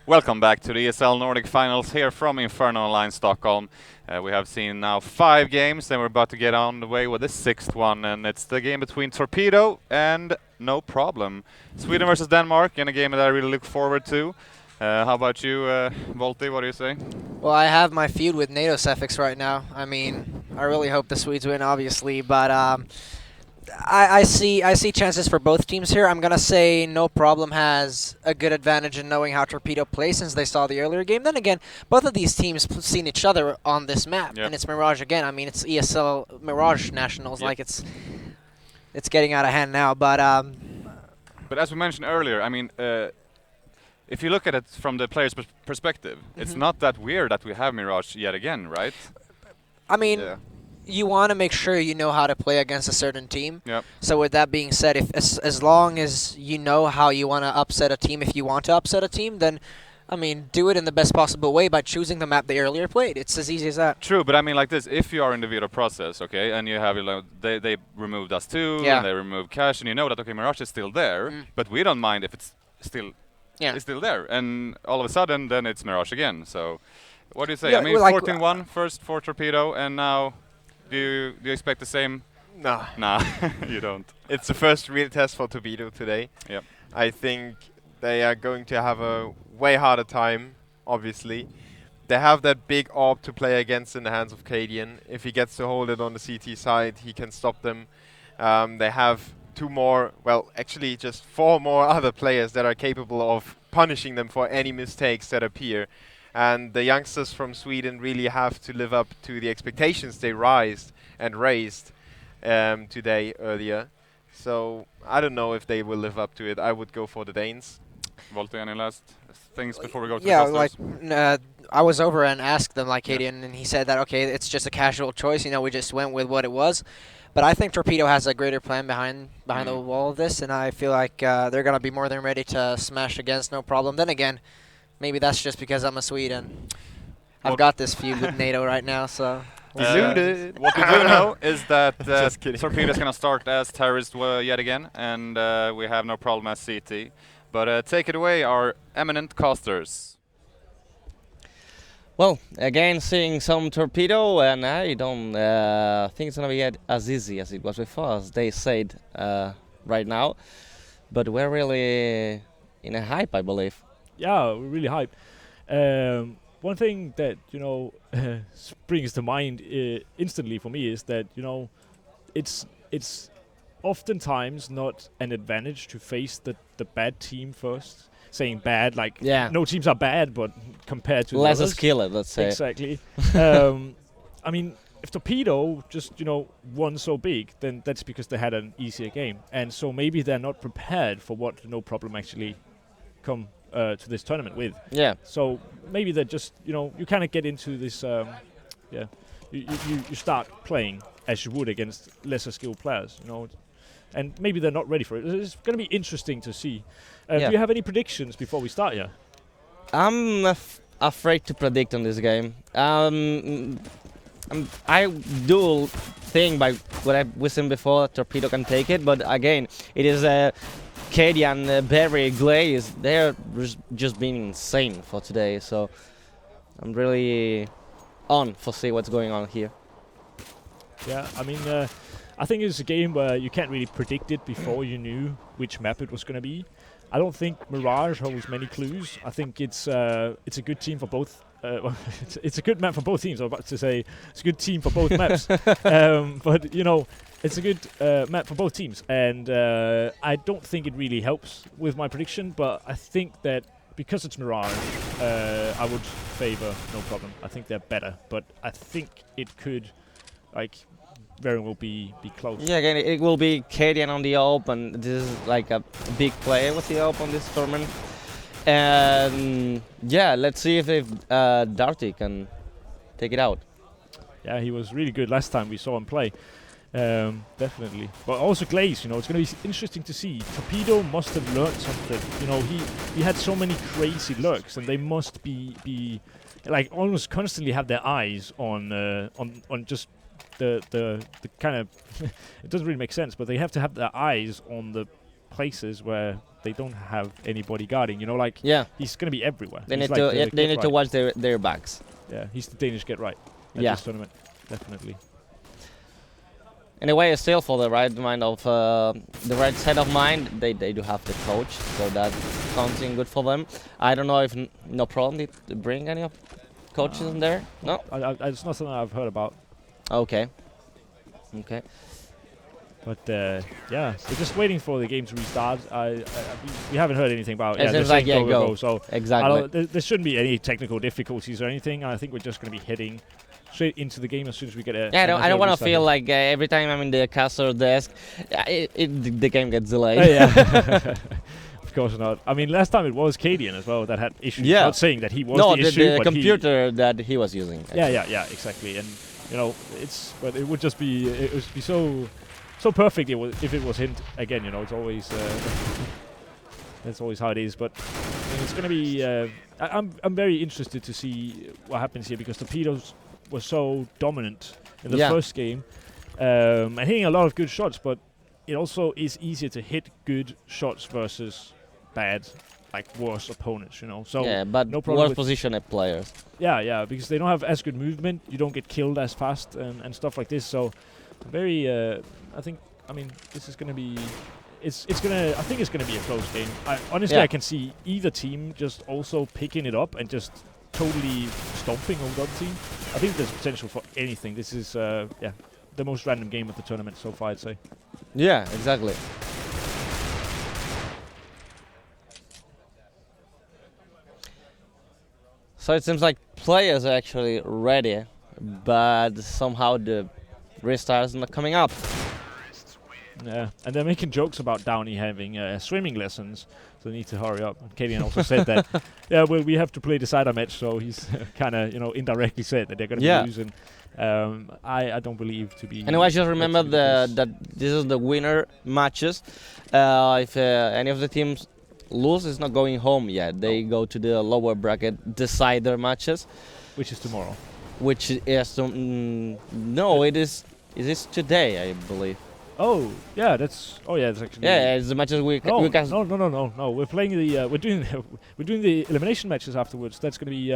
Welcome back to the ESL Nordic finals here from Inferno Online Stockholm. We have seen now 5 games and we're about to get on the way with the 6th one, and it's the game between Torpedo and No Problem. Sweden versus Denmark in a game that I really look forward to. How about you, Volti? What do you say? Well, I have my feud with NATO suffix right now. I mean, I really hope the Swedes win, obviously, but I see chances for both teams here. I'm gonna say No Problem has a good advantage in knowing how Torpedo plays since they saw the earlier game. Then again, both of these teams seen each other on this map, Yep. and it's Mirage again. I mean, it's ESL Mirage Nationals. Yep. Like it's getting out of hand now, but But as we mentioned earlier, I mean, if you look at it from the player's perspective, it's Mhm. not that weird that we have Mirage yet again, right? I mean. Yeah. You want to make sure you know how to play against a certain team. Yep. So with that being said, if as long as you know how you want to upset a team, if you want to upset a team, then I mean, do it in the best possible way by choosing the map they earlier played. It's as easy as that. True, but I mean like this, if you are in the veto process, okay, and you have, they removed us too, Yeah. and they removed Cash, and you know that, okay, Mirage is still there, but we don't mind if it's still there, and all of a sudden, then it's Mirage again, so what do you say? Yeah, I mean, well, like, 14-1 first for Torpedo, and now, do you expect the same? Nah, Nah, you don't. it's the first real test for Torpedo today. Yep. I think they are going to have a way harder time, obviously. They have that big orb to play against in the hands of Cadian. If he gets to hold it on the CT side, he can stop them. They have 2 more, well, actually just 4 more other players that are capable of punishing them for any mistakes that appear. And the youngsters from Sweden really have to live up to the expectations they raised today earlier. So I don't know if they will live up to it. I would go for the Danes. Volti, any last things before we go to Yeah, the like clusters? I was over and asked them, like Yeah. Cadian, and he said that okay, it's just a casual choice. You know, we just went with what it was. But I think Torpedo has a greater plan behind the wall of this, and I feel like they're gonna be more than ready to smash against No Problem. Then again, maybe that's just because I'm a Swede and Well- I've got this feud with NATO right now. So Deluded. What we do know is that Just kidding. Torpedo is going to start as terrorist yet again, and we have No Problem as CT. But take it away, our eminent casters. Well, again, seeing some Torpedo, and I don't think it's gonna be as easy as it was before, as they said right now. But we're really in a hype, I believe. Yeah, we're really hyped. One thing that springs to mind instantly for me is that it's oftentimes not an advantage to face the bad team first. Saying bad, like Yeah. no teams are bad, but compared to the Less others, skilled, let's say. exactly. I mean, if Torpedo just won so big, then that's because they had an easier game, and so maybe they're not prepared for what No Problem actually come to this tournament with. Yeah. So maybe they're just you kind of get into this you start playing as you would against lesser skilled players, and maybe they're not ready for it. It's going to be interesting to see. Yeah. Do you have any predictions before we start here? I'm afraid to predict on this game. I do think by what I've seen before, Torpedo can take it, but again, it is Katie and Barry Glaze. They're just being insane for today, so I'm really on for see what's going on here. Yeah, I mean, I think it's a game where you can't really predict it before you knew which map it was going to be. I don't think Mirage holds many clues. I think it's a good team for both. It's a good map for both teams. I was about to say it's a good team for both maps, but it's a good map for both teams. And I don't think it really helps with my prediction. But I think that because it's Mirage, I would favor No Problem. I think they're better, but I think it could very well be close. Yeah, again, it will be Cadian on the AWP, and this is like a big player with the AWP on this tournament. And yeah, let's see if Darty can take it out. Yeah, he was really good last time we saw him play. Definitely. But also Glaze, it's going to be interesting to see. Torpedo must have learned something. He had so many crazy lurks, and they must be like almost constantly have their eyes on just the kind of it doesn't really make sense, but they have to have their eyes on the places where they don't have anybody guarding. You know, like Yeah, he's going to be everywhere. they He's need like to the they get need to right. watch their backs. Yeah, he's the Danish get right at Yeah. this tournament, definitely. Anyway, still for the right mind of the right set of mind, they do have the coach, so that counting good for them. I don't know if no problem did bring any of coaches in there. No. It's not something I've heard about. Okay. Okay. But yeah, we're just waiting for the game to restart. We haven't heard anything about. It Yeah, seems they're like, saying yeah, go. go. So Exactly. there shouldn't be any technical difficulties or anything. I think we're just going to be heading straight into the game as soon as we get a. Yeah, I don't want to restart feel here. like every time I'm in the caster desk, the game gets delayed. Yeah. Of course not. I mean, last time it was Cadian as well that had issues. Yeah. Not saying that he was No, the issue, the but computer that he was using. Yeah, exactly. And you know, but it would just be so perfect if it was him again. You know, it's always that's always how it is. But I mean, it's going to be. I'm very interested to see what happens here because Torpedoes was so dominant in the first game and hitting a lot of good shots, but it also is easier to hit good shots versus bad, like worse opponents, you know. So yeah, but no problem worse with positioned players. yeah, because they don't have as good movement. You don't get killed as fast and stuff like this. So very, I mean, this is going to be. I think it's going to be a close game. Honestly, I can see either team just also picking it up and just totally stomping over the other team. I think there's potential for anything. This is, the most random game of the tournament so far, I'd say. Yeah, exactly. So it seems like players are actually ready, but somehow the restart is not coming up. Yeah, and they're making jokes about Downey having swimming lessons, so they need to hurry up. And Kadian also said that, yeah, well, we have to play the cider match, so he's kind of, indirectly said that they're going to be losing. I don't believe to be. Anyway, just remember that this is the winner matches. If any of the teams lose, it's not going home yet. They go to the lower bracket decider matches, which is tomorrow. Which is no, it is today, I believe. Oh yeah, that's actually it's the matches we no. can. We're playing the we're doing the elimination matches afterwards. That's going to be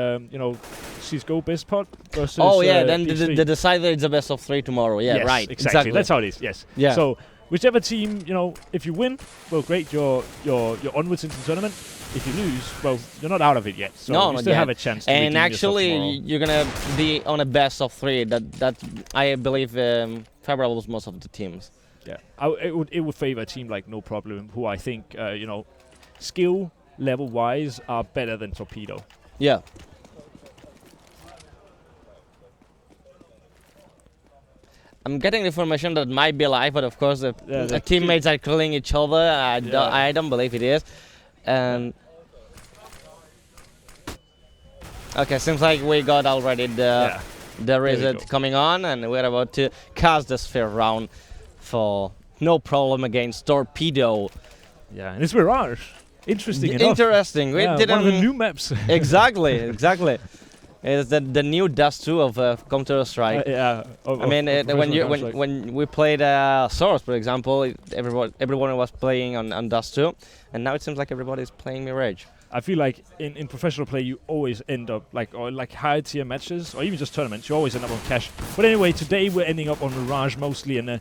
CS:GO best pot versus. Oh yeah, then PC. the decider is the best of 3 tomorrow. Yeah, yes, right. Exactly. That's how it is. Yes. Yeah. So whichever team, if you win, well, great, you're onwards into the tournament. If you lose, well, you're not out of it yet. So no, you not still yet. have a chance to and redeem yourself actually, tomorrow. you're gonna be on a best of 3. That I believe favorable most of the teams. Yeah, it would favor a team like No Problem, who I think skill level wise are better than Torpedo. Yeah. I'm getting information that might be live, but of course the teammates are killing each other. I don't believe it is. And okay, seems like we got already the result coming on, and we're about to cast the sphere round for No Problem against Torpedo. Yeah, and it's Mirage. Interesting enough. Interesting. We didn't one of the new maps. exactly. It's the new Dust 2 of Counter-Strike. I mean, when we played Source, for example, everyone was playing on Dust 2, and now it seems like everybody's playing Mirage. I feel like in professional play you always end up like high tier matches or even just tournaments. You always end up on cash. But anyway, today we're ending up on Mirage mostly, and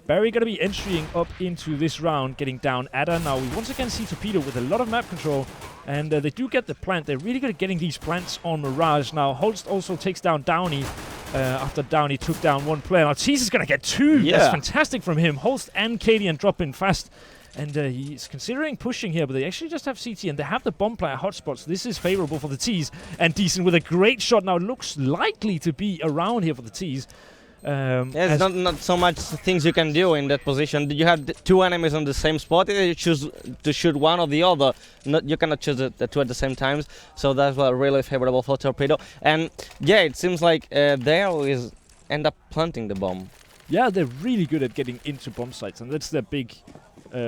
Barry gonna be entering up into this round, getting down Adder. Now we once again see Torpedo with a lot of map control, and they do get the plant. They're really good at getting these plants on Mirage. Now Holst also takes down Downey after Downey took down one player. Now Tease is gonna get 2. Yeah. That's fantastic from him. Holst and Kadian drop in fast. And he's considering pushing here, but they actually just have CT, and they have the bomb player hotspots. This is favorable for the T's. And Decent with a great shot. Now it looks likely to be around here for the T's. There's not so much things you can do in that position. You have 2 enemies on the same spot. You choose to shoot one or the other. You cannot choose the 2 at the same time. So that's really favorable for Torpedo. And yeah, it seems like they always end up planting the bomb. Yeah, they're really good at getting into bomb sites, and that's their big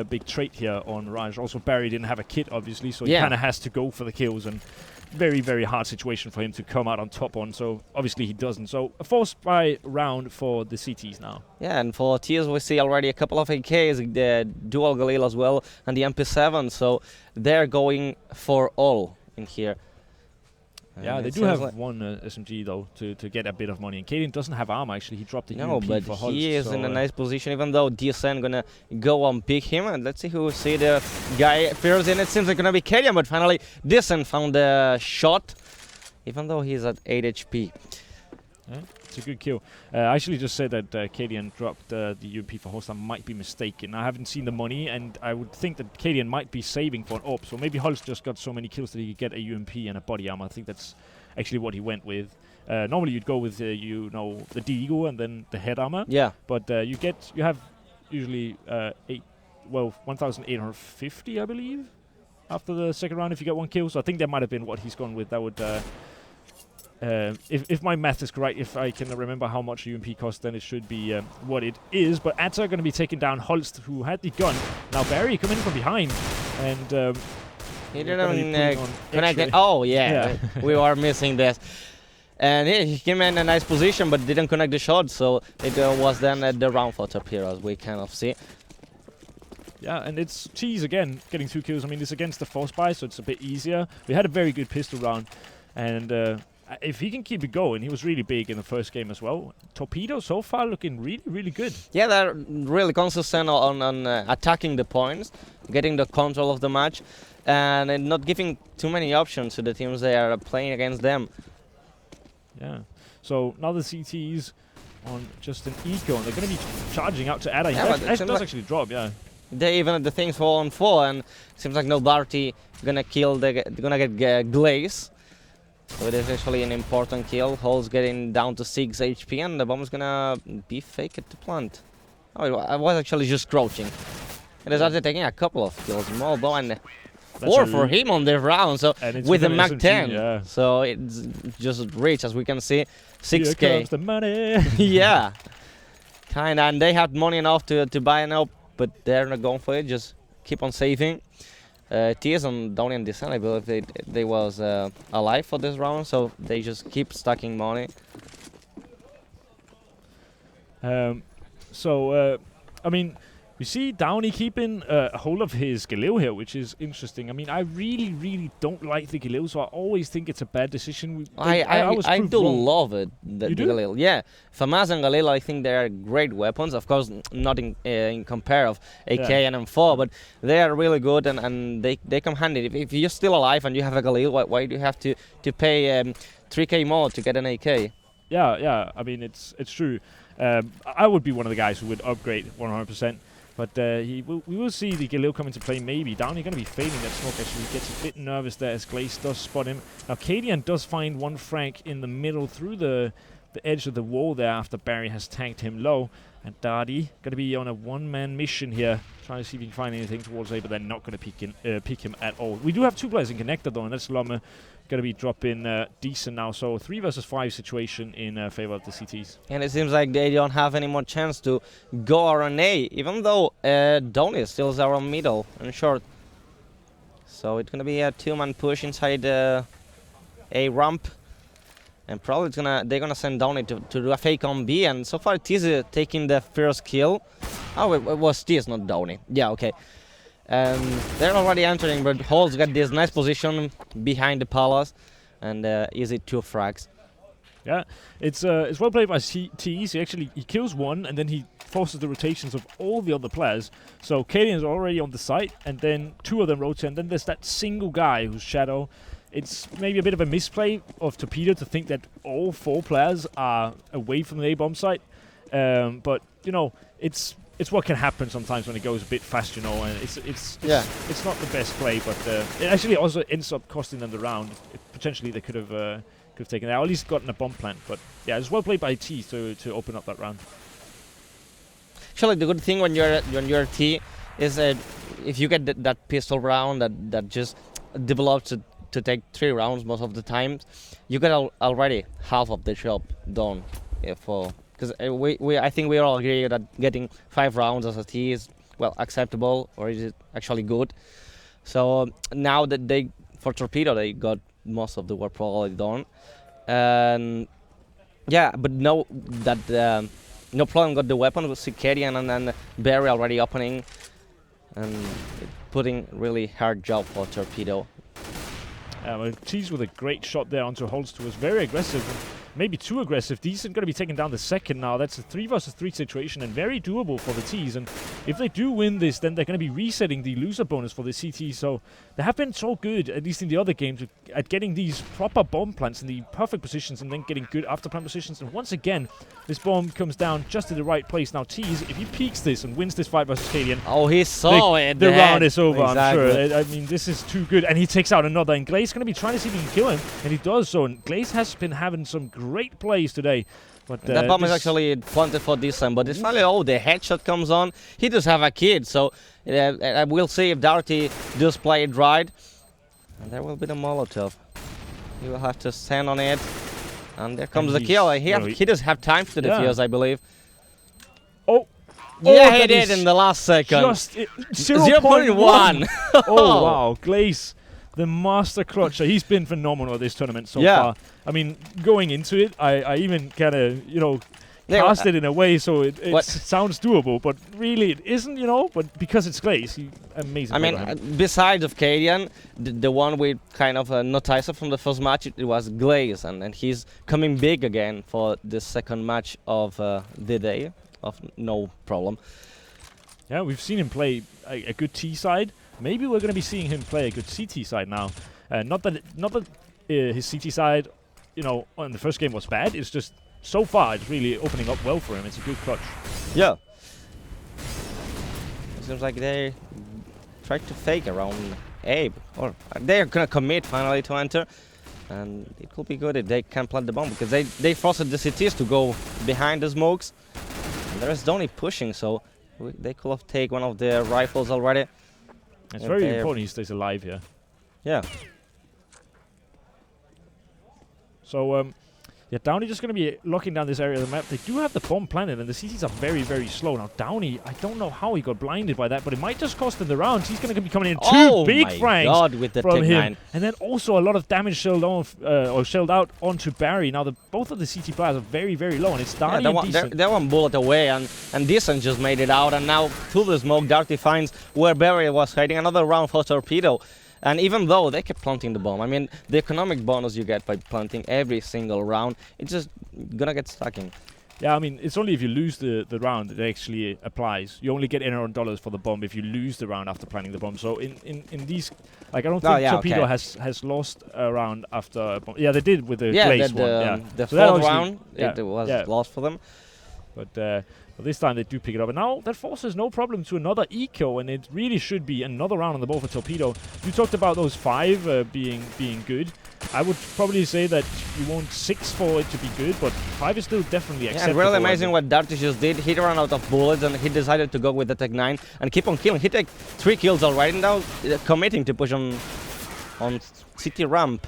big trait here on Mirage. Also, Barry didn't have a kit, obviously, so he Yeah. kind of has to go for the kills, and very, very hard situation for him to come out on top on. So obviously he doesn't. So a force buy round for the CTs now. Yeah, and for Tears we see already a couple of AKs, the dual Galil as well, and the MP7, so they're going for all in here. Yeah, And they it do seems have like- one SMG though to get a bit of money. And Kaden doesn't have armor actually. He dropped the No, UMP but for Holst. he is so, in a nice position, even though DSN gonna go on pick him, and let's see who will see the guy first in. It seems like gonna be Kadian, but finally DSN found the shot, even though he's at 8 HP. Yeah, it's a good kill. I actually just said that Kadian dropped the UMP for Holst. I might be mistaken. I haven't seen the money, and I would think that Kadian might be saving for an AWP. So maybe Holst just got so many kills that he could get a UMP and a body armor. I think that's actually what he went with. Normally you'd go with the Deagle and then the head armor. Yeah, But you have usually 1,850, I believe, after the second round if you get one kill. So I think that might have been what he's gone with. That would, if my math is correct, if I can remember how much UMP costs, then it should be what it is. But Atta are going to be taking down Holst, who had the gun. Now Barry coming from behind, and he they're gonna be didn't putting on connect it. X-ray. Oh yeah, Yeah. we are missing this. And he came in a nice position, but didn't connect the shot, so it was then the round for Torpedo, as we kind of see. Yeah, and it's Cheese again getting 2 kills. I mean, it's against the force buy, so it's a bit easier. We had a very good pistol round, and if he can keep it going, he was really big in the first game as well. Torpedo so far looking really, really good. Yeah, they're really consistent on attacking the points, getting the control of the match, and not giving too many options to the teams they are playing against them. Yeah. So now the CTs on just an eco, and they're going to be charging out to Ada. Yeah, but it That seems does like actually drop, yeah. They even had the things 4-on-4, and it seems like no Barty gonna get Glaze. So it is actually an important kill. Hole's getting down to 6 HP, and the bomb is gonna be faked to plant. Oh, I was actually just crouching. It is actually taking a couple of kills. Molbo and That's 4 a for him on the round, so And it's with the an Mac SMG, 10. yeah. So it's just reached, as we can see, Here 6k. comes the money. Yeah, kinda, and they had money enough to buy an up, but they're not going for it. Just keep on saving. Tears on Downey and Descent, I believe they was alive for this round, so they just keep stacking money. I mean, we see Downey keeping a hold of his Galil here, which is interesting. I mean, I really, really don't like the Galil, so I always think it's a bad decision. I proved do wrong. love it, the You do? Galil. Yeah, Famas and Galil, I think they are great weapons. Of course, not in compare of AK Yeah. and M4, but they are really good, and they come handy. If you're still alive and you have a Galil, why do you have to pay 3k more to get an AK? Yeah. I mean, it's true. I would be one of the guys who would upgrade 100%. But we will see the Galil come into play maybe. Downey going to be fading that smoke actually. He gets a bit nervous there as Glaze does spot him. Now Kadian does find one frag in the middle through the edge of the wall there after Barry has tanked him low. And Dardy going to be on a one-man mission here, trying to see if he can find anything towards A, but they're not going to pick him at all. We do have 2 players in connector though, and that's Lomme going to be dropping decent now. So 3 versus 5 situation in favor of the CTs. And it seems like they don't have any more chance to go around A, even though Downey still is around middle and short. So it's gonna be a 2-man push inside A ramp, and probably they're gonna send Downey to do a fake on B. And so far, Tiz taking the first kill. Oh, it was Tiz, not Downey. Yeah, okay. They're already entering, but Hole's got this nice position behind the palace, and easy 2 frags. Yeah, it's well played by Tease. He kills one, and then he forces the rotations of all the other players. So Kadian is already on the site, and then 2 of them rotate, and then there's that single guy who's Shadow. It's maybe a bit of a misplay of Torpedo to think that all 4 players are away from the A-bomb site. But, you know, it's what can happen sometimes when it goes a bit fast, you know, and it's not the best play, but it actually also ends up costing them the round. Potentially they could have taken that, or at least gotten a bomb plant. But yeah, it's well played by T to open up that round. Actually, the good thing when you're T is that if you get that pistol round that just develops to take 3 rounds most of the time, you get already half of the job done. Because I think we all agree that getting 5 rounds as a T is well, acceptable, or is it actually good? So now that for Torpedo, they got most of the work probably done. And yeah, but no problem got the weapon with Cicadian, and then Barry already opening, and putting really hard job for Torpedo. Well, Cheese with a great shot there onto Holst, who was very aggressive. Maybe too aggressive. Decent going to be taking down the second now. That's a 3 versus 3 situation and very doable for the T's. And if they do win this, then they're going to be resetting the loser bonus for the CT. So they have been so good, at least in the other games, at getting these proper bomb plants in the perfect positions and then getting good after plant positions. And once again, this bomb comes down just in the right place. Now T's, if he peaks this and wins this fight versus Cadian, oh, he saw it. The round is over, exactly. I'm sure. I mean, this is too good. And he takes out another. And Glaze going to be trying to see if he can kill him. And he does so. And Glaze has been having some great plays today. But that bomb is actually planted for this time, but it's finally, the headshot comes on. He does have a kid, so we'll see if Darty does play it right. And there will be the Molotov. He will have to stand on it. And there comes the kill. He does have time to defuse, I believe. Oh! Yeah, he did in the last second. Just 0.1. Oh, wow. Glaze, the master clutcher. He's been phenomenal this tournament so far. I mean, going into it, I even kind of, cast it in a way so it sounds doable, but really it isn't, but because it's Glaze, amazing. I mean, besides of Cadian, the one we kind of noticed from the first match, it was Glaze, and he's coming big again for the second match of the day, of no problem. Yeah, we've seen him play a good T side. Maybe we're going to be seeing him play a good CT side now. Not that his CT side, on the first game was bad. It's just so far it's really opening up well for him. It's a good clutch. Yeah. It seems like they tried to fake around Abe, or they're gonna commit finally to enter, and it could be good if they can plant the bomb, because they forced the CTs to go behind the smokes. And there is Donny pushing, so they could have taken one of their rifles already. It's very important he stays alive here. Yeah. So, Downey just going to be locking down this area of the map. They do have the bomb planted, and the CTs are very, very slow. Now, Downey, I don't know how he got blinded by that, but it might just cost him the rounds. He's going to be coming in two big frags with the from him. 9. And then also a lot of damage shelled out onto Barry. Now, both of the CT players are very, very low, and it's Downey and Decent. They're one bullet away, and Decent just made it out. And now, through the smoke, Darty finds where Barry was hiding. Another round for Torpedo. And even though they kept planting the bomb, I mean, the economic bonus you get by planting every single round, it's just gonna get stuck in. Yeah, I mean, it's only if you lose the round that it actually applies. You only get $800 for the bomb if you lose the round after planting the bomb. So in these, like, I don't think Torpedo has lost a round after a bomb. Yeah, they did with the Glaze one. The fourth round, it was lost for them. But this time they do pick it up, and now that forces no problem to another eco, and it really should be another round on the board for Torpedo. You talked about those 5 being good. I would probably say that you want 6 for it to be good, but 5 is still definitely acceptable. Yeah, really amazing what Darty just did. He ran out of bullets, and he decided to go with the Tech 9 and keep on killing. He took 3 kills already, now committing to push on City Ramp.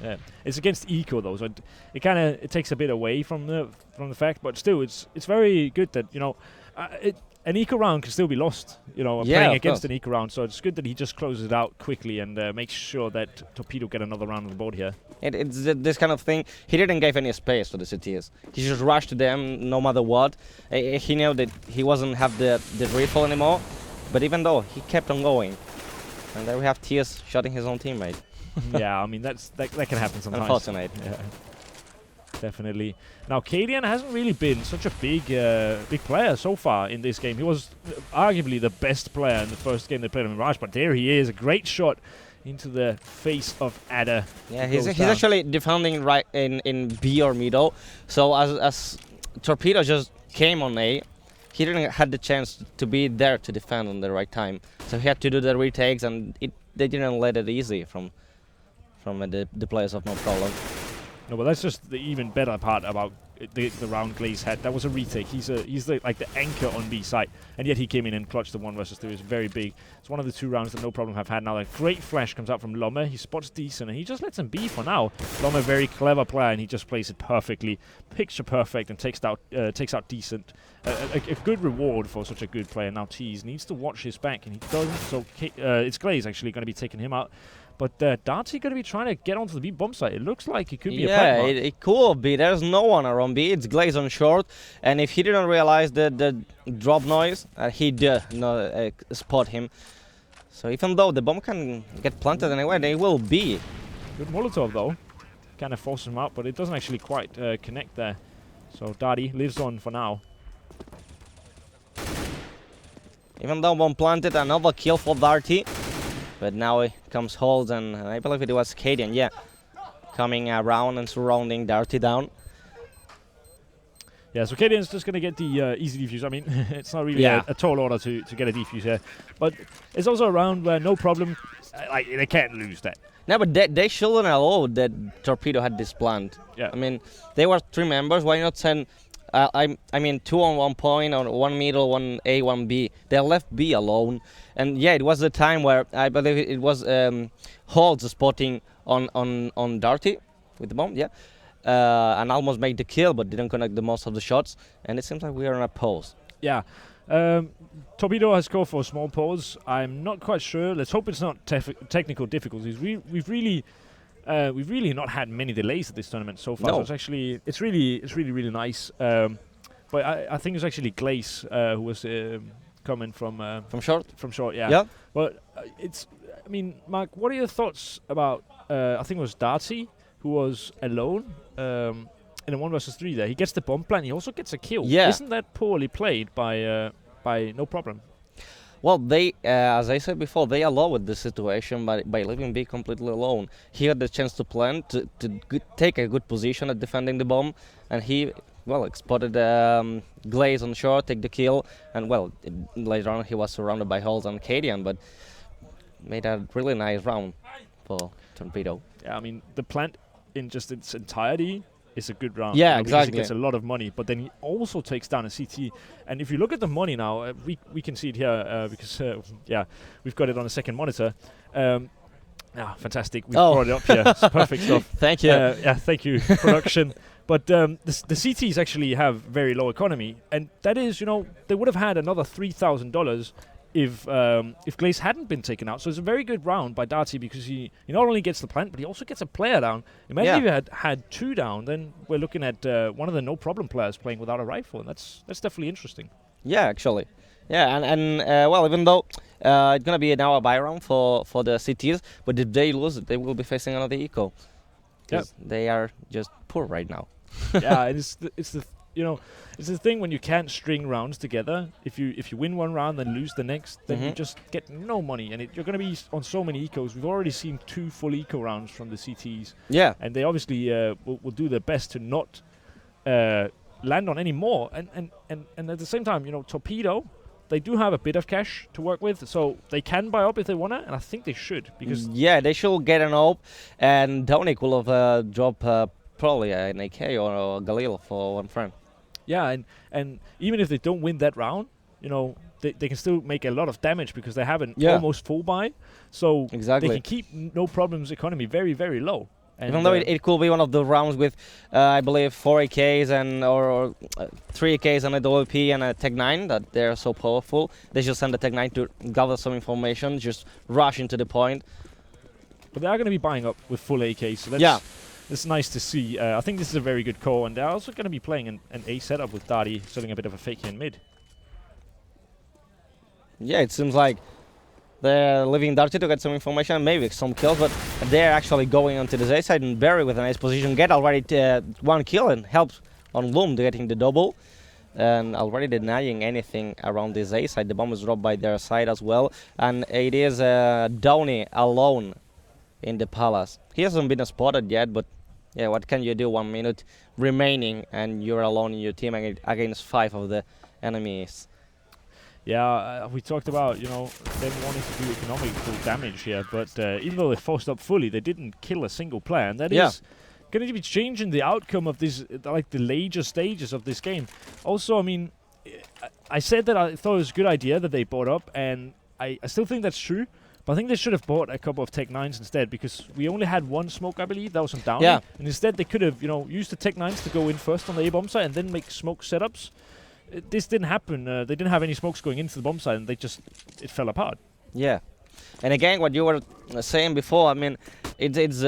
Yeah, it's against eco though, so it takes a bit away from the fact, but still, it's very good that an eco round can still be lost. Playing against an eco round, so it's good that he just closes it out quickly and makes sure that Torpedo get another round on the board here. It's this kind of thing. He didn't give any space to the CTs. He just rushed to them no matter what. He knew that he wasn't have the rifle anymore, but even though he kept on going, and there we have TS shooting his own teammate. Yeah, I mean that can happen sometimes. Unfortunate. Yeah, definitely. Now, Cadian hasn't really been such a big player so far in this game. He was arguably the best player in the first game they played in Mirage, but there he is, a great shot into the face of Ada. Yeah, he's actually defending right in B or middle. So as Torpedo just came on A, he didn't had the chance to be there to defend on the right time. So he had to do the retakes, and they didn't let it easy from the players of No Problem. No, but that's just the even better part about the round Glaze had. That was a retake. He's like the anchor on B site, and yet he came in and clutched the 1 versus 3. It was very big. It's one of the 2 rounds that No Problem have had. Now a great flash comes out from Lomme. He spots Decent, and he just lets him be for now. Lomme, very clever player, and he just plays it perfectly, picture perfect, and takes out Decent. A good reward for such a good player. Now Tease needs to watch his back, and he doesn't. So it's Glaze actually going to be taking him out. But Darty going to be trying to get onto the B bomb site. It looks like it could be a plant mark. It could be. There's no one around B. It's Glaze on short. And if he didn't realize the drop noise, he did not spot him. So even though the bomb can get planted anywhere, they will be. Good Molotov though. Kind of forces him out, but it doesn't actually quite connect there. So Darty lives on for now. Even though bomb planted, another kill for Darty. But now it comes Holds, and I believe it was Cadian, yeah, coming around and surrounding Darty down. Yeah, so Cadian's just going to get the easy defuse. I mean, it's not really a tall order to get a defuse here. But it's also a round where No Problem, like, they can't lose that. No, but they shouldn't allow that Torpedo had this plant. Yeah. I mean, they were 3 members. Why not send, I mean, 2 on 1 point, or 1 middle, 1 A, 1 B. They left B alone. And yeah, it was the time where I believe it was Holds spotting on Darty with the bomb, yeah. And almost made the kill, but didn't connect the most of the shots. And it seems like we are in a pause. Yeah. Torpedo has called for a small pause. I'm not quite sure. Let's hope it's not technical difficulties. We've really not had many delays at this tournament so far. No. So it's really nice. But I think it's actually Glaze who was coming from short. From short, yeah. Yeah. But I mean, Mark, what are your thoughts about? I think it was Darty who was alone in a 1 versus 3 there. He gets the bomb plant. He also gets a kill. Yeah. Isn't that poorly played by No Problem? Well, they, as I said before, they allowed the situation by leaving B completely alone. He had the chance to plant, to take a good position at defending the bomb, and he, well, spotted Glaze on short, take the kill, and well, later on he was surrounded by Holds and Cadian, but made a really nice round for Torpedo. Yeah, I mean, the plant in just its entirety is a good round. Yeah, because exactly. He gets a lot of money, but then he also takes down a CT. And if you look at the money now, we can see it here because, yeah, we've got it on a second monitor. Fantastic. We've brought it up here. It's perfect stuff. Thank you. Yeah, thank you, production. But the CTs actually have very low economy. And that is, you know, they would have had another $3,000 if Glaze hadn't been taken out. So it's a very good round by Darty because he not only gets the plant, but he also gets a player down. Imagine if you had 2 down, then we're looking at one of the No Problem players playing without a rifle, and that's definitely interesting. Yeah, actually. Yeah, and well, even though it's going to be now a buy round for the CTs, but if they lose, they will be facing another eco. Because they are just poor right now. Yeah, and it's the thing when you can't string rounds together. If you win one round and lose the next, then you just get no money, and you're going to be on so many ecos. We've already seen 2 full eco rounds from the CTs. Yeah, and they obviously will do their best to not land on any more. And at the same time, you know, Torpedo, they do have a bit of cash to work with, so they can buy up if they wanna, and I think they should because they should get an op, and Donic will have drop probably an AK or a Galil for one friend. Yeah, and even if they don't win that round, you know, they can still make a lot of damage because they have an almost full buy. So exactly. They can keep No Problem's economy very, very low. And even though it could be one of the rounds with, I believe, 4 AKs and or 3 AKs and a WP and a Tech 9 that they're so powerful. They just send the Tech 9 to gather some information, just rush into the point. But they are going to be buying up with full AKs, so that's nice to see. I think this is a very good call, and they're also going to be playing an A setup with Darty, setting a bit of a fake here in mid. Yeah, it seems like they're leaving Darty to get some information, maybe some kills, but they're actually going onto the A side, and Barry with a nice position get already 1 kill and helps on Loom to getting the double. And already denying anything around this A side. The bomb is dropped by their side as well, and it is Downey alone in the palace. He hasn't been spotted yet, but yeah, what can you do? 1 minute remaining and you're alone in your team against 5 of the enemies. Yeah, we talked about, you know, them wanting to do economical damage here, but even though they forced up fully, they didn't kill a single player, and that is going to be changing the outcome of this, like the later stages of this game. Also, I mean, I said that I thought it was a good idea that they bought up, and I still think that's true. But I think they should have bought a couple of Tech 9s instead, because we only had one smoke, I believe. That was on Downey. Yeah. And instead they could have, used the Tech 9s to go in first on the A bomb site and then make smoke setups. This didn't happen. They didn't have any smokes going into the bomb site, and it fell apart. Yeah. And again, what you were saying before, I mean, it's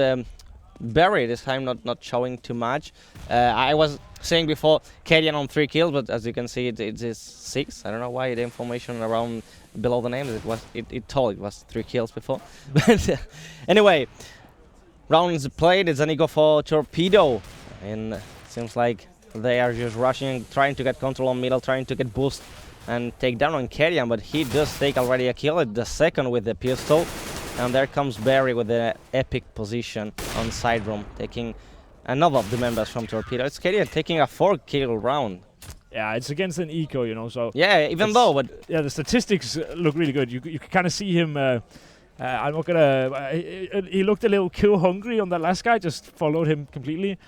Barry this time not showing too much. I was saying before Cadian on 3 kills, but as you can see, it is 6. I don't know why the information around below the names it told it was 3 kills before. But anyway, rounds played. It's an eco for Torpedo, and it seems like they are just rushing, trying to get control on middle, trying to get boost and take down on Cadian, but he does take already a kill at the second with the pistol. And there comes Barry with the epic position on side room, taking another of the members from Torpedo. It's Cadian taking a 4-kill round. Yeah, it's against an eco, so... Yeah, even though, but... Yeah, the statistics look really good. You can kind of see him... I'm not gonna... he looked a little kill hungry on that last guy, just followed him completely.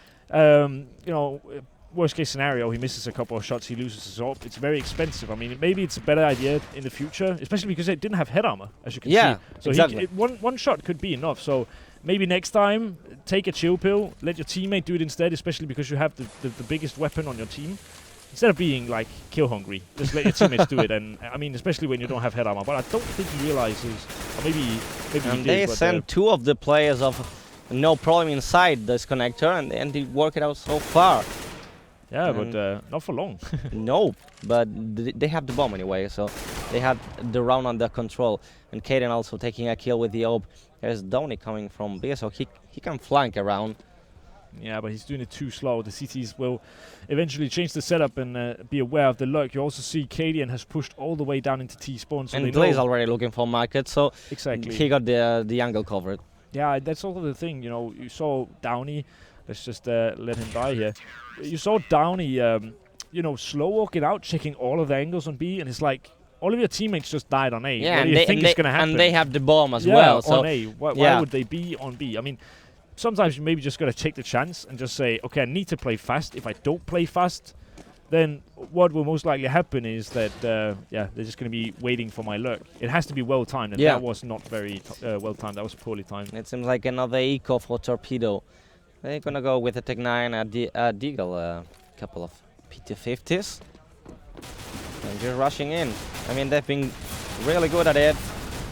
Worst case scenario, he misses a couple of shots, he loses his AWP. It's very expensive. I mean, maybe it's a better idea in the future, especially because it didn't have head armor, as you can see. So exactly. One shot could be enough. So maybe next time, take a chill pill, let your teammate do it instead, especially because you have the biggest weapon on your team. Instead of being like kill hungry, just let your teammates do it. And I mean, especially when you don't have head armor. But I don't think he realizes, or maybe and he they did. sent 2 of the players of No Problem inside this connector, and they work it out so far. Yeah, but not for long. No, but they have the bomb anyway, so they had the round under control. And Caden also taking a kill with the AWP. There's Downey coming from B, so he can flank around. Yeah, but he's doing it too slow. The CTs will eventually change the setup and be aware of the lurk. You also see Cadian has pushed all the way down into T-spawn. So and Blaze already looking for market, so exactly he got the angle covered. Yeah, that's also the thing. You saw Downey. Let's just let him die here. You saw Downey, slow walking out, checking all of the angles on B, and it's like all of your teammates just died on A. Yeah, what do you think is going to happen? And they have the bomb as well. So on A. Why would they be on B? I mean, sometimes you maybe just got to take the chance and just say, okay, I need to play fast. If I don't play fast, then what will most likely happen is that, they're just going to be waiting for my lurk. It has to be well timed, and that was not very well timed. That was poorly timed. It seems like another eco for Torpedo. They're gonna go with a Tech 9, a Deagle, a couple of PT50s. And just rushing in. I mean, they've been really good at it.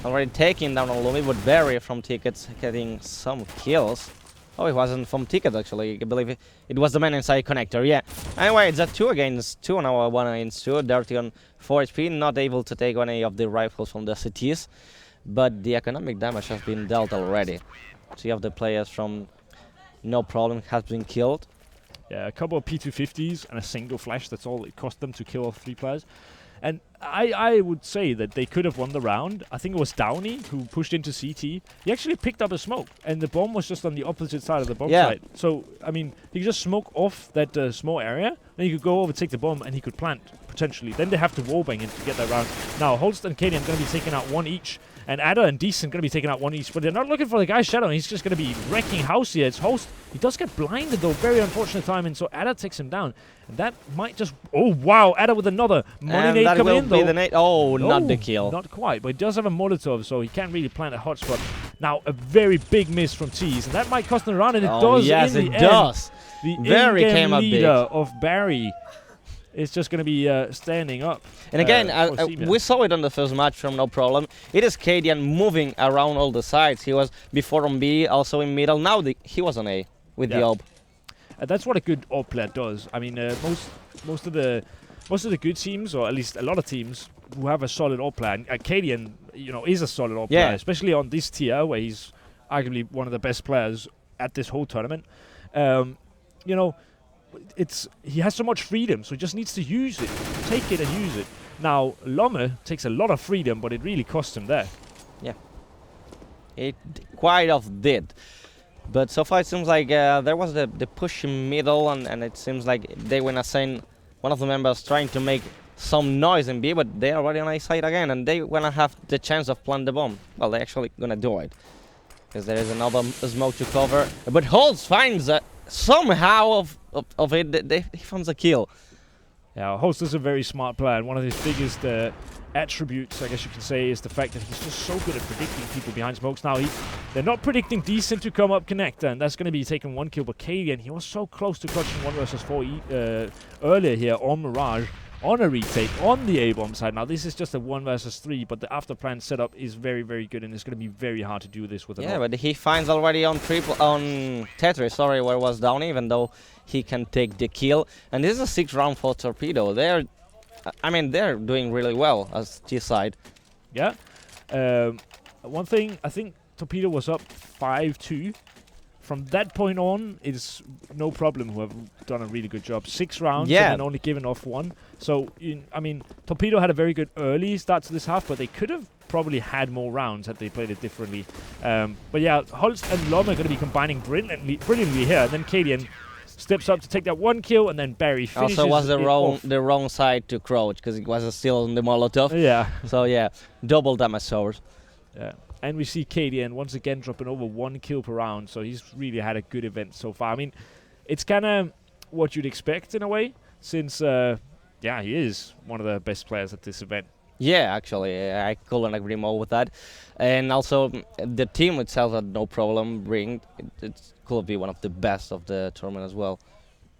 Already taking down on Lumi, but Barry from Tickets getting some kills. Oh, it wasn't from Tickets actually. I believe it was the man inside connector, yeah. Anyway, it's a 2 against 2 now, 1 against 2. Dirty on 4 HP, not able to take any of the rifles from the CTs. But the economic damage has been dealt already. 3 of the players from No Problem has been killed. Yeah, a couple of P250s and a single flash. That's all it cost them to kill all 3 players. And I would say that they could have won the round. I think it was Downey who pushed into CT. He actually picked up a smoke, and the bomb was just on the opposite side of the bomb site. So, I mean, he could just smoke off that small area, then he could go over, take the bomb, and he could plant, potentially. Then they have to wallbang him to get that round. Now, Holst and Cadian are going to be taking out 1 each, and Adder and Decent going to be taking out 1 each, but they're not looking for the guy Shadow. He's just going to be wrecking house here. It's Holst. He does get blinded, though. Very unfortunate timing, so Adder takes him down. And that might just... Oh, wow. Adder with another money nade coming in, though. Not the kill. Not quite, but he does have a Molotov, so he can't really plant a hotspot. Now, a very big miss from Tease, and that might cost them a round, and it does yes, in the it does. The Barry in-game came up leader big. of Barry is just going to be standing up. And again, we saw it on the first match from No Problem. It is Cadian moving around all the sides. He was before on B, also in middle. Now he was on A with the AWP. That's what a good AWP player does. I mean, most of the good teams, or at least a lot of teams, who have a solid AWP player, and Cadian, is a solid AWP player, especially on this tier where he's arguably one of the best players at this whole tournament. He has so much freedom, so he just needs to use it, take it and use it. Now, Lomme takes a lot of freedom, but it really costs him there. Yeah, it quite of did. But so far it seems like there was the push in middle, and it seems like they were assign one of the members trying to make some noise in B, but they're already on A side again, and they wanna have the chance of plant the bomb. Well, they're actually gonna do it, because there is another smoke to cover. But Holtz finds somehow of it, he finds a kill. Yeah, Host is a very smart player, and one of his biggest attributes, I guess you can say, is the fact that he's just so good at predicting people behind smokes. Now, they're not predicting Decent to come up connector, and that's going to be taking 1 kill, but Kadian, he was so close to clutching 1 versus 4 earlier here on Mirage, on a retake, on the A-bomb side. Now, this is just a 1 versus 3, but the after plan setup is very, very good, and it's going to be very hard to do this with an Yeah, but he finds already on Tetris, sorry, where it was down, even though he can take the kill. And this is a 6th round for Torpedo. They're doing really well as T-side. Yeah. One thing, I think Torpedo was up 5-2. From that point on, it's no problem who have done a really good job. 6 rounds and then only given off 1. So, Torpedo had a very good early start to this half, but they could have probably had more rounds had they played it differently. But yeah, Holst and Lom are going to be combining brilliantly here. And then Kadian steps up to take that 1 kill, and then Barry finishes. Also was the wrong side to crouch, because it was still on the Molotov. Yeah. So yeah, double damage source. Yeah. And we see Kadian once again dropping over 1 kill per round, so he's really had a good event so far. I mean, it's kind of what you'd expect in a way, since, he is one of the best players at this event. Yeah, actually, I couldn't agree more with that. And also, the team itself had no problem bringing. It could be one of the best of the tournament as well.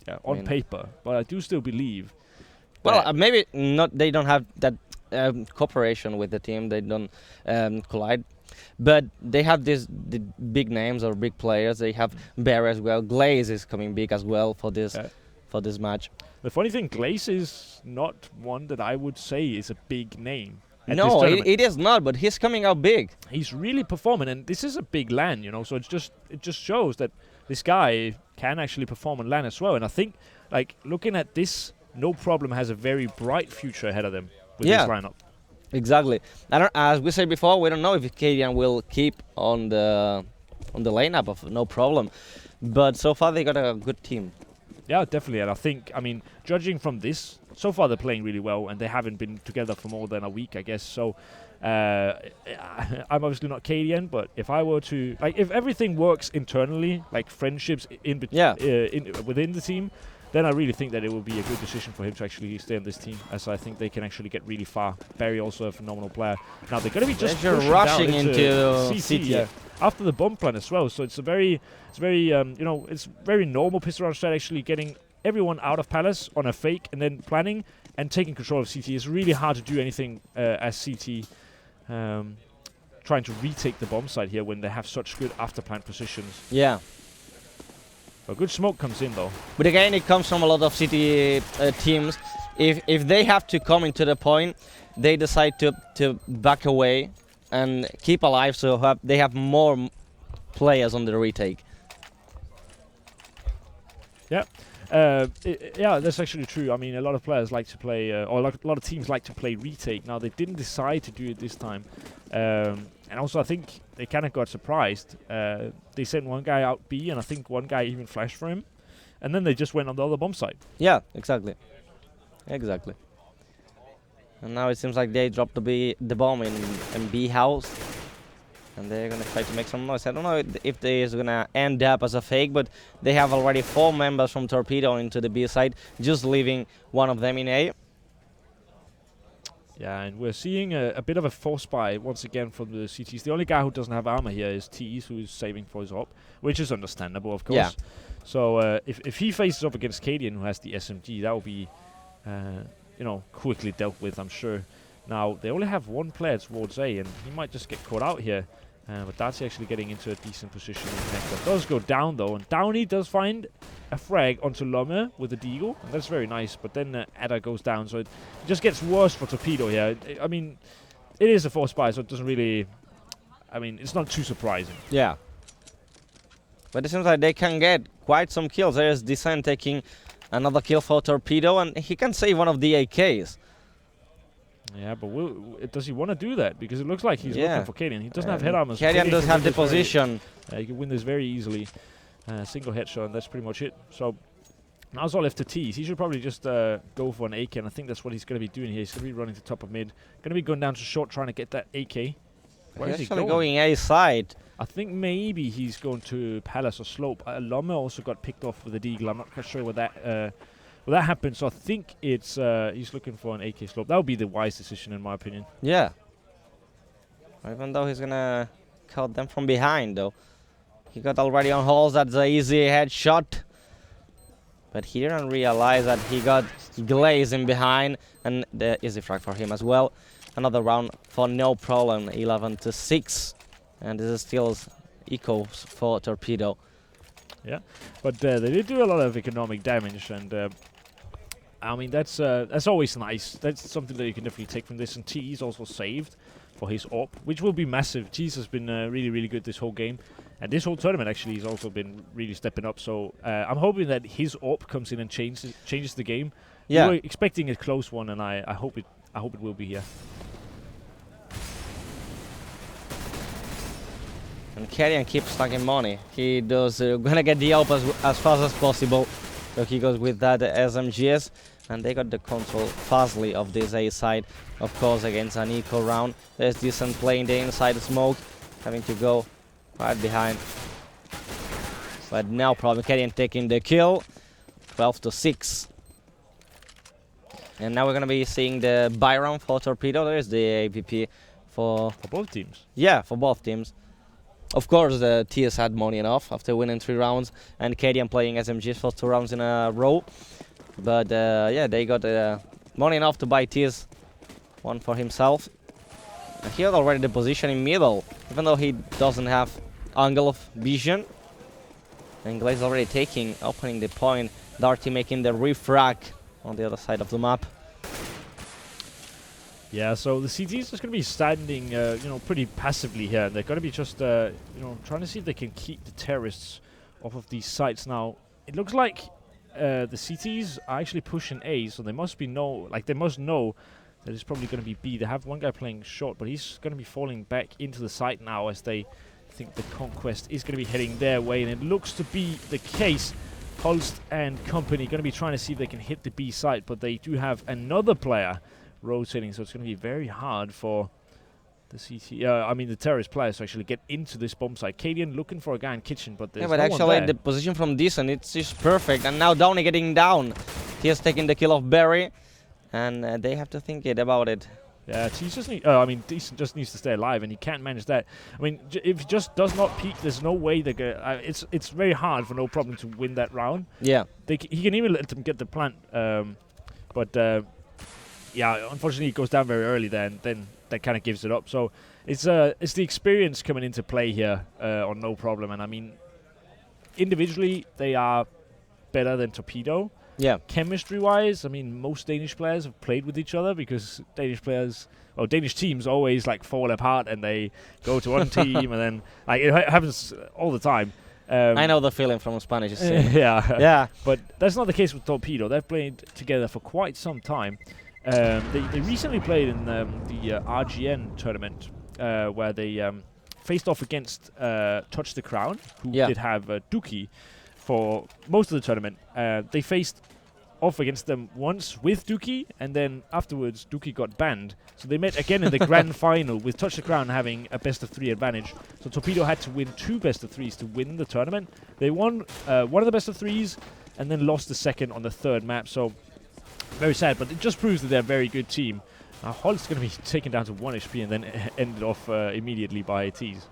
Yeah, on paper, but I do still believe. Well, maybe not. They don't have that cooperation with the team. They don't collide. But they have the big names or big players. They have Barry as well. Glaze is coming big as well for this match. The funny thing, Glaze is not one that I would say is a big name. No, it is not, but he's coming out big. He's really performing, and this is a big LAN, so it just shows that this guy can actually perform on LAN as well. And I think, looking at this, No Problem has a very bright future ahead of them with this lineup. Exactly. As we said before, we don't know if Kadian will keep on the lineup of No Problem, but so far they got a good team. Yeah, definitely. And I think, judging from this, so far they're playing really well, and they haven't been together for more than a week, I guess. So I'm obviously not Kadian, but if I were to, if everything works internally, like friendships within the team, then I really think that it will be a good decision for him to actually stay on this team, as I think they can actually get really far. Barry also a phenomenal player. Now they're going to be just rushing into CT. After the bomb plan as well. So it's very normal pistol round strat, actually getting everyone out of Palace on a fake and then planning and taking control of CT. It's really hard to do anything as CT trying to retake the bomb site here when they have such good after plant positions. Yeah. A good smoke comes in though. But again, it comes from a lot of City teams. If they have to come into the point, they decide to back away and keep alive, so they have more players on the retake. Yeah. That's actually true. I mean, a lot of players like to play, or a lot of teams like to play retake. Now, they didn't decide to do it this time. And also, I think they kind of got surprised. They sent one guy out B, and I think one guy even flashed for him. And then they just went on the other bomb site. Yeah, exactly. Exactly. And now it seems like they dropped the bomb in B house. And they're going to try to make some noise. I don't know if they is going to end up as a fake, but they have already 4 members from Torpedo into the B side, just leaving one of them in A. Yeah, and we're seeing a bit of a force buy once again from the CTs. The only guy who doesn't have armor here is Tease, who is saving for his op, which is understandable, of course. Yeah. So if he faces up against Kadian, who has the SMG, that will be, quickly dealt with, I'm sure. Now, they only have 1 player towards A, and he might just get caught out here. But that's actually getting into a decent position. That does go down, though, and Downey does find a frag onto Lomme with the Deagle, and that's very nice. But then Ada goes down, so it just gets worse for Torpedo here. I mean, it is a force buy, so it doesn't really... I mean, it's not too surprising. Yeah. But it seems like they can get quite some kills. There's Descent taking another kill for Torpedo, and he can save one of the AKs. Yeah, but does he want to do that? Because it looks like he's looking for Kadian. He doesn't have head armor. Kadian does have the position. He can win this very easily. Single headshot, and that's pretty much it. So now it's all left to Tease. He should probably just go for an AK, and I think that's what he's going to be doing here. He's going to be running to top of mid. Going to be going down to short, trying to get that AK. Where is he going A side. I think maybe he's going to Palace or Slope. Lomme also got picked off with a Deagle. I'm not quite sure what that happened. So I think it's he's looking for an AK Slope. That would be the wise decision in my opinion. Yeah. Even though he's gonna cut them from behind, though. He got already on holes. That's an easy headshot. But he didn't realize that he got Glaze in behind, and the easy frag for him as well. Another round for no problem, 11-6. And this is still eco for Torpedo. Yeah, but they did do a lot of economic damage, and I mean that's always nice. That's something that you can definitely take from this. And T is also saved for his AWP, which will be massive. Cheese has been really, really good this whole game. And this whole tournament actually has also been really stepping up. So I'm hoping that his AWP comes in and changes the game. Yeah. We were expecting a close one, and I hope it will be here. And Carrion keeps stacking money. He does gonna get the AWP as fast as possible. So he goes with that SMGs, and they got the control fastly of this A side. Of course, against an eco round. There's decent play in the inside smoke, having to go right behind. But no problem. Carrion taking the kill. 12-6. And now we're gonna be seeing the Byron for Torpedo. There's the APP for both teams. Yeah, for both teams. Of course, the TS had money enough after winning 3 rounds, and Cadian playing SMGs for 2 rounds in a row. But yeah, they got money enough to buy TS one for himself. And he had already the position in middle, even though he doesn't have angle of vision. And Glaze already opening the point. Darty making the refrag on the other side of the map. Yeah, so the CT is just going to be standing, pretty passively here. They're going to be just, trying to see if they can keep the terrorists off of these sites. Now, it looks like the CTs are actually pushing A, so they must know that it's probably going to be B. They have one guy playing short, but he's going to be falling back into the site now as they think the conquest is going to be heading their way, and it looks to be the case. Holst and company going to be trying to see if they can hit the B site, but they do have another player rotating, so it's going to be very hard for the the terrorist players to actually get into this bomb site. Cadian looking for a guy in kitchen, but there's yeah, but no actually one there. the position from Decent, it's just perfect. And now Downey getting down. He has taken the kill of Barry, and they have to think about it. Yeah, Decent just needs to stay alive, and he can't manage that. I mean, if he just does not peek, there's no way they get. It's very hard for No Problem to win that round. Yeah, he can even let them get the plant, yeah, unfortunately, it goes down very early there, and then that kind of gives it up. So it's the experience coming into play here on No Problem, and I mean, individually they are better than Torpedo. Yeah. Chemistry-wise, I mean, most Danish players have played with each other because Danish teams always like fall apart and they go to one team, and then like it happens all the time. I know the feeling from Spanish. Yeah, yeah. But that's not the case with Torpedo. They've played together for quite some time. They recently played in the RGN tournament where they faced off against Touch the Crown, who did have Dookie for most of the tournament. They faced off against them once with Dookie, and then afterwards Dookie got banned. So they met again in the grand final with Touch the Crown having a best-of-3 advantage. So Torpedo had to win 2 best-of-3s to win the tournament. They won one of the best-of-3s and then lost the second on the 3rd map. So very sad, but it just proves that they're a very good team. Now Holt's going to be taken down to 1 HP and then ended off immediately by T's.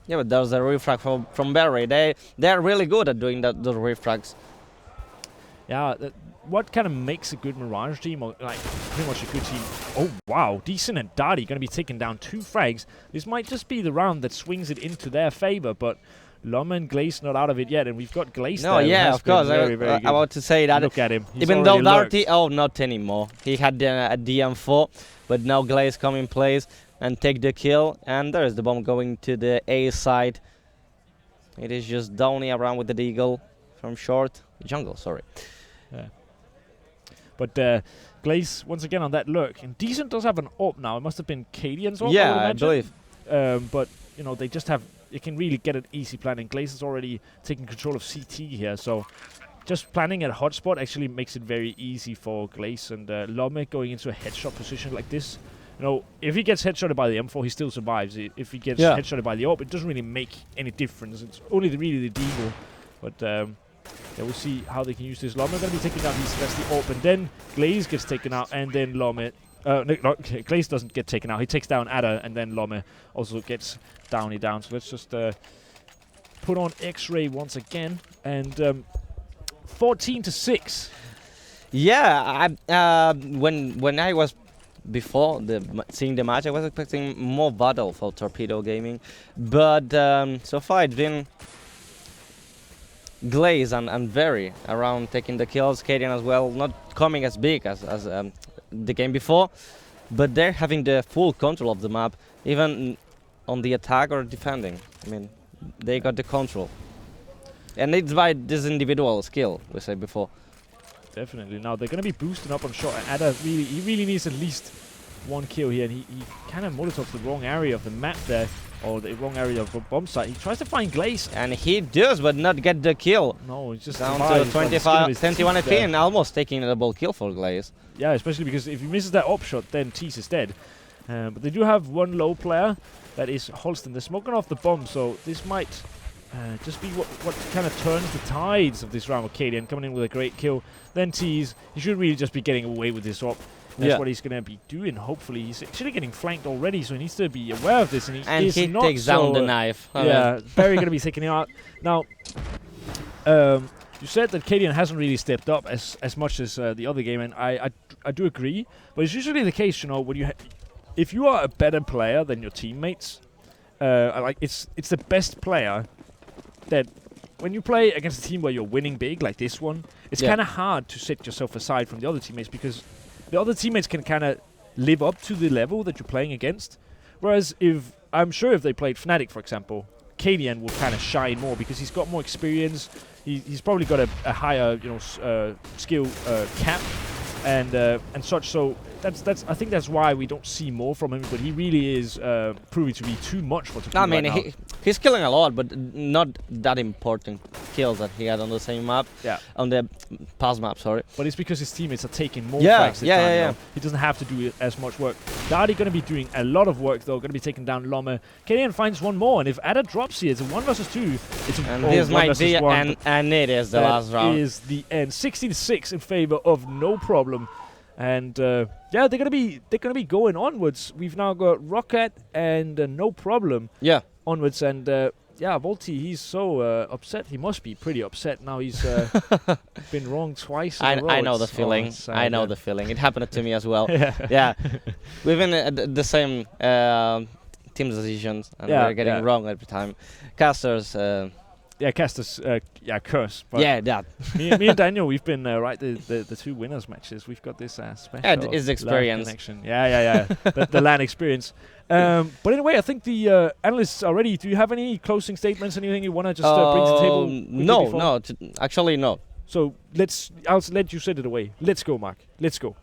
Yeah, but there's a refrag from Barry. They're really good at doing those refrags. Yeah, what kind of makes a good Mirage team, or like pretty much a good team? Oh wow, Decent and Darty going to be taking down 2 frags. This might just be the round that swings it into their favor, but Lomme and Glaze not out of it yet, and we've got Glaze there. No, yeah, of course. Very, very good. I want to say that. Look at him. He's even though already Darty, not anymore. He had a DM4, but now Glaze come in place and take the kill, and there is the bomb going to the A side. It is just Downey around with the Deagle from short. Jungle, sorry. Yeah. But Glaze, once again, on that lurk. And Decent does have an AWP now. It must have been Cadian's AWP, yeah, I believe. But, they just have... You can really get an easy plan, and Glaze is already taking control of CT here. So just planning at hotspot actually makes it very easy for Glaze. And Lomme going into a headshot position like this if he gets headshotted by the M4, he still survives. If he gets headshotted by the AWP, it doesn't really make any difference. It's only really the deagle. But we'll see how they can use this. Lomme going to be taken out. That's the AWP, and then Glaze gets taken out, and then Lomme. Glaze doesn't get taken out. He takes down Adder, and then Lomme also gets down. So let's just put on X-Ray once again, and 14-6. Yeah, when I was before seeing the match, I was expecting more battle for Torpedo Gaming, but so far it's been Glaze and Very around taking the kills. Cadian as well, not coming as big as the game before, but they're having the full control of the map, even on the attack or defending. I mean, they got the control, and it's by this individual skill we said before. Definitely. Now they're going to be boosting up on shot, and Adder really needs at least one kill here, and he kind of molotovs the wrong area of the map there, or the wrong area of the bomb site. He tries to find Glaze, and he does, but not get the kill. No, it's just down to 25, 21 HP, and almost taking a double kill for Glaze. Yeah, especially because if he misses that op shot, then Tease is dead. But they do have one low player, that is Holston. They're smoking off the bomb, so this might just be what kind of turns the tides of this round with Cadian coming in with a great kill. Then Tease, he should really just be getting away with this op. That's what he's going to be doing, hopefully. He's actually getting flanked already, so he needs to be aware of this. And he takes down the knife. Yeah, Barry going to be taking him out. Now, you said that Cadian hasn't really stepped up as much as the other game, and I do agree. But it's usually the case, when if you are a better player than your teammates, it's the best player that when you play against a team where you're winning big, like this one, it's kind of hard to set yourself aside from the other teammates, because the other teammates can kind of live up to the level that you're playing against. Whereas I'm sure if they played Fnatic, for example, Cadian would kind of shine more because he's got more experience. He's probably got a higher, skill cap and such. So I think that's why we don't see more from him. But he really is proving to be too much for Torpedo. I mean, he's killing a lot, but not that important kills that he had on the same map. Yeah. On the past map, sorry. But it's because his teammates are taking more frags this time. Yeah. He doesn't have to do as much work. Darty going to be doing a lot of work though. Going to be taking down Lomme. Cadian finds one more, and if Adder drops here, it's a 1 versus 2. It's this might be and it is the last round. That is the end. 16-6 in favor of No Problem. And they're gonna be going onwards. We've now got Rocket and No Problem. Yeah. Onwards, and Volti, he's so upset. He must be pretty upset now. He's been wrong twice in a row. I know the feeling. I know the feeling. It happened to me as well. Yeah. We've been the same team decisions, and we're getting wrong every time. Casters. Casters, curse. But me and Daniel, we've been the two winners matches. We've got this special. Yeah, it's experience. Connection. Yeah. the LAN experience. But anyway, I think the analysts are ready. Do you have any closing statements? Anything you want to just bring to the table? No, actually no. So I'll let you set it away. Let's go, Mark. Let's go.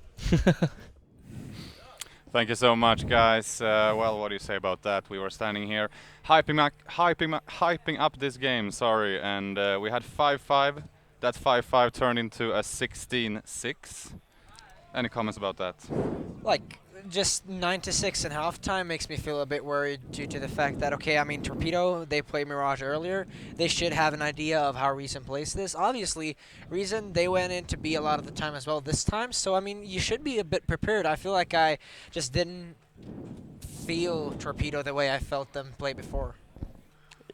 Thank you so much, guys. Well, what do you say about that? We were standing here hyping up this game, and we had 5-5. That 5-5 turned into a 16-6. Any comments about that? Just 9-6 in halftime makes me feel a bit worried due to the fact that, Torpedo, they played Mirage earlier. They should have an idea of how Reason plays this. Obviously, Reason, they went in to be a lot of the time as well this time. So, you should be a bit prepared. I feel like I just didn't feel Torpedo the way I felt them play before.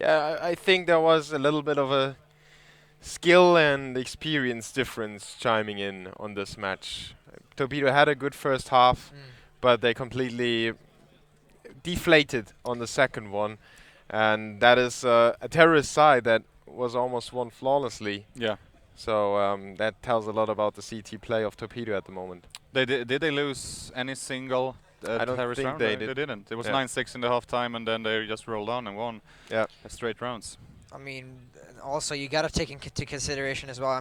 Yeah, I think there was a little bit of a skill and experience difference chiming in on this match. Torpedo had a good first half. But they completely deflated on the second one, and that is a terrorist side that was almost won flawlessly. Yeah. So that tells a lot about the CT play of Torpedo at the moment. Did they lose any single I don't terrorist think round? they They didn't. It was 9-6 in the halftime, and then they just rolled on and won. Yeah. Straight rounds. Also you got to take into consideration as well.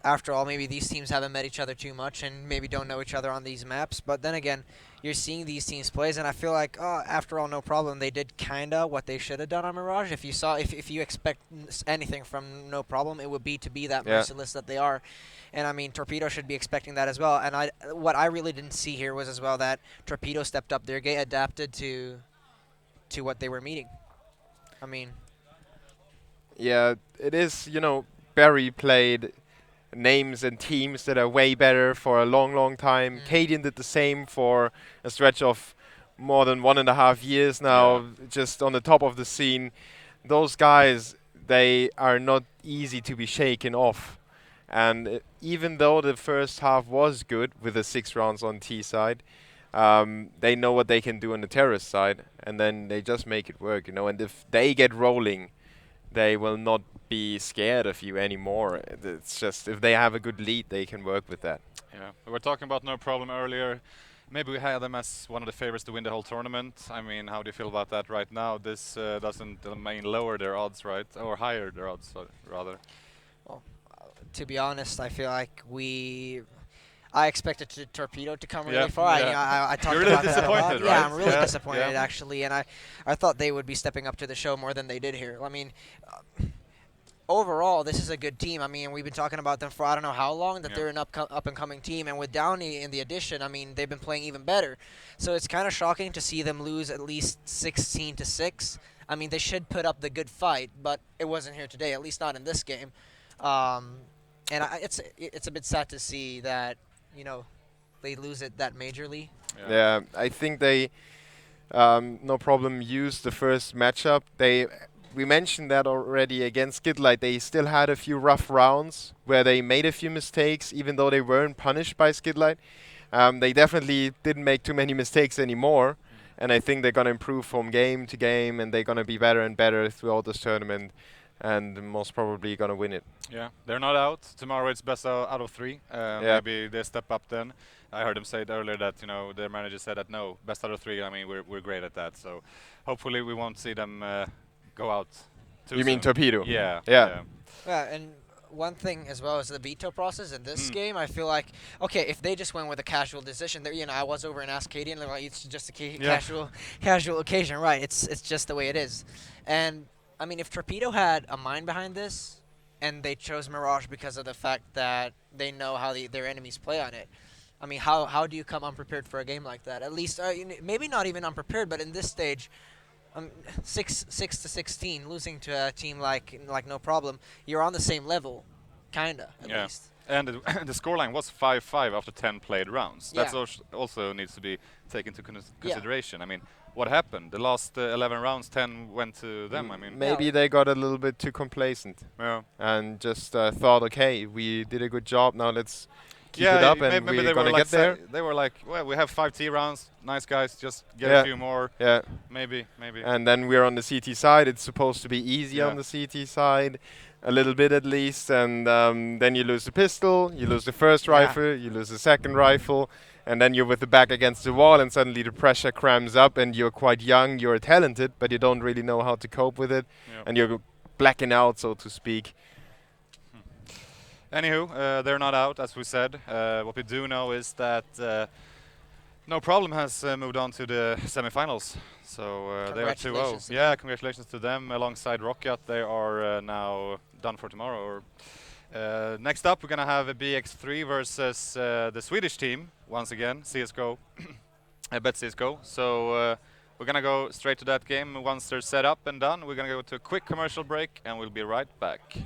after all, maybe these teams haven't met each other too much and maybe don't know each other on these maps. But then again, you're seeing these teams plays, and I feel like, after all, no problem. They did kinda what they should have done on Mirage. If you expect anything from no problem, it would be to be that merciless that they are. And I mean, Torpedo should be expecting that as well. And what I really didn't see here was as well that Torpedo stepped up their game, adapted to what they were meeting. I mean, Yeah, it is, you know, Barry played names and teams that are way better for a long, long time. Cadian did the same for a stretch of more than 1.5 years now, just on the top of the scene. Those guys, they are not easy to be shaken off. And even though the first half was good with the 6 rounds on T side, they know what they can do on the terrorist side, and then they just make it work, you know. And if they get rolling, they will not be scared of you anymore. It's just if they have a good lead, they can work with that. Yeah, we were talking about no problem earlier. Maybe we had them as one of the favorites to win the whole tournament. I mean, how do you feel about that right now? This doesn't lower their odds, right? Or higher their odds, rather. well, to be honest, I feel like I expected Torpedo to come really far. I talked You're really about that a lot. disappointed, Yeah, right? I'm really Yeah, disappointed yeah. actually, and I thought they would be stepping up to the show more than they did here. I mean, overall, this is a good team. I mean, we've been talking about them for I don't know how long, that they're an up and coming team, and with Downey in the addition, I mean, they've been playing even better. So it's kind of shocking to see them lose at least 16-6. I mean, they should put up the good fight, but it wasn't here today, at least not in this game. And it's a bit sad to see that, you know, they lose it that majorly. Yeah, I think they, no problem, used the first matchup. We mentioned that already against Skidlight. They still had a few rough rounds where they made a few mistakes, even though they weren't punished by Skidlight. They definitely didn't make too many mistakes anymore, and I think they're going to improve from game to game, and they're going to be better and better throughout this tournament, and most probably going to win it. Yeah, they're not out. Tomorrow it's best out of 3. Maybe they step up then. I heard them say it earlier that, you know, their manager said that no, best out of 3. I mean, we're great at that. So hopefully we won't see them go out too You mean soon. Torpedo? Yeah. Yeah. Yeah, and one thing as well is the veto process in this game. I feel like, okay, if they just went with a casual decision, you know, I was over in Ascadian, they're like, it's just a casual occasion, right? It's just the way it is. And I mean, if Torpedo had a mind behind this, and they chose Mirage because of the fact that they know how their enemies play on it. I mean, how do you come unprepared for a game like that? At least, maybe not even unprepared, but in this stage, 6-16, losing to a team like no problem, you're on the same level, kinda at least. And the scoreline was 5-5 after 10 played rounds. Yeah. That also needs to be taken into consideration. I mean, what happened? The last 11 rounds, 10 went to them. I mean, maybe they got a little bit too complacent and just thought, okay, we did a good job. Now let's keep it up, and maybe we're gonna get there. They were like, well, we have 5 T rounds. Nice guys, just get a few more. Yeah. Maybe. And then we're on the CT side. It's supposed to be easy on the CT side, a little bit at least. And then you lose the pistol, you lose the first rifle, you lose the second rifle. And then you're with the back against the wall, and suddenly the pressure cramps up, and you're quite young, you're talented, but you don't really know how to cope with it. And you're blacking out, so to speak. Anywho, they're not out, as we said. What we do know is that No Problem has moved on to the semifinals. So they are 2-0. Yeah, congratulations to them. Alongside Rocket, they are now done for tomorrow. Next up, we're going to have a BX3 versus the Swedish team, once again, CSGO. I bet CSGO. So we're going to go straight to that game. Once they're set up and done, we're going to go to a quick commercial break, and we'll be right back.